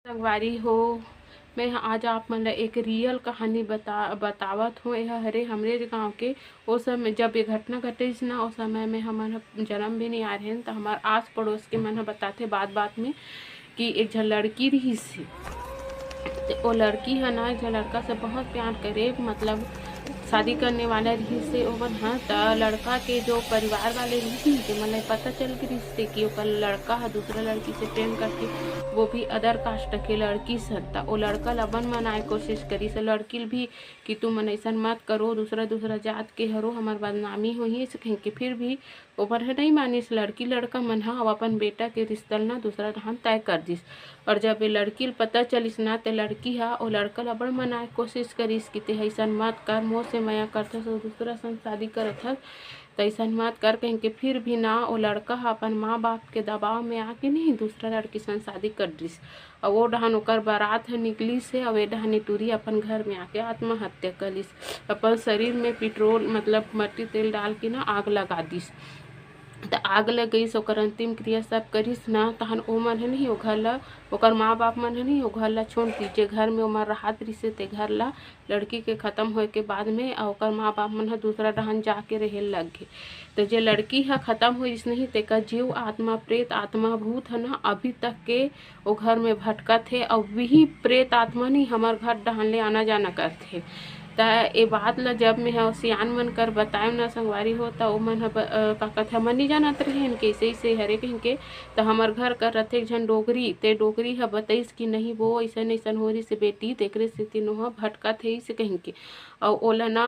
संगवारी हो। मैं आज आप मन ला एक रियल कहानी बतावत हूँ। यह हरे हमरे गांव के ओ समय जब ये घटना घटिस ना, उस समय में हमन ह जन्म भी नहीं आ रहे तो हमार आस पड़ोस के मन ह बताथे बात बात में कि एक झन लड़की रहीस हे। तो वो लड़की है ना एक लड़का से बहुत प्यार करे, मतलब शादी करने वाला रहीस से ओमन ह। त लड़का के जो परिवार वाले रहीस ते मतलब पता चल गिरिस ते कि ओकर लड़का ह दूसरा लड़की से प्रेम करथे, वो भी अदर कास्ट के लड़की से। त ओ लड़का ला बन मनाए कोशिश करिस, लड़की भी कि तुम मन ऐसा मत करो, दूसरा दूसरा जात के हरो, हमार बदनामी होही कह के। फिर भी ओमन ह नहीं मानिस। लड़की लड़का मन ह अपन बेटा के रिश्ता ना दूसरा ढंग तय कर दिस। और जब ये लड़की ल पता चलिस ना, ते लड़की ह ओ लड़का ला बड़ मनाए कोशिश करिस कि ते ऐसन मत कर, मोर से माया करथस और दूसरा संग शादी करत हस तो ऐसन मत कर कह के। फिर भी ना वो लड़का ह अपन माँ बाप के दबाव में आके नहीं दूसरा लड़की संग शादी कर दिस। और वो डहन ओकर बारात ह निकलिस है और ये डहन टूरी अपन घर में आके आत्महत्या कर लिस। अपन शरीर में पेट्रोल मतलब मट्टी तेल डाल के ना आग लगा दिस। तो आग लग गई, ओकर अंतिम क्रिया सब करिस ना, तहन ओ मन है नहीं ओ घर ला, ओकर माँ बाप मन है नहीं ओ घर ला छोड़ दीजिए। घर में उमर राहत रिसे ते घर ला लड़की के खत्म होए के बाद में ओकर माँ बाप मन ह दूसरा डहन जाके रहे लग गए। तो जे लड़की है खत्म होइस नहीं, तेका जीव आत्मा प्रेत आत्मा भूत है ना अभी तक के वो घर में भटकत है। और वही प्रेत आत्मा नहीं हमार घर डहन ले आना जाना करथे। त ए बात ला जब मैं सियान मन कर बताएम ना संगवारी हो, त ओ मन का कथा मन नहीं जानत रहेन के ऐसे ऐसे हरे कह के। तो हमार घर कर रथे एक झन डोगरी, ते डोगरी ह बताइस कि नहीं वो ऐसन ऐसन हो रही से बेटी, तेकरे से तीनों ह भटकत है से कह के। और ओला ना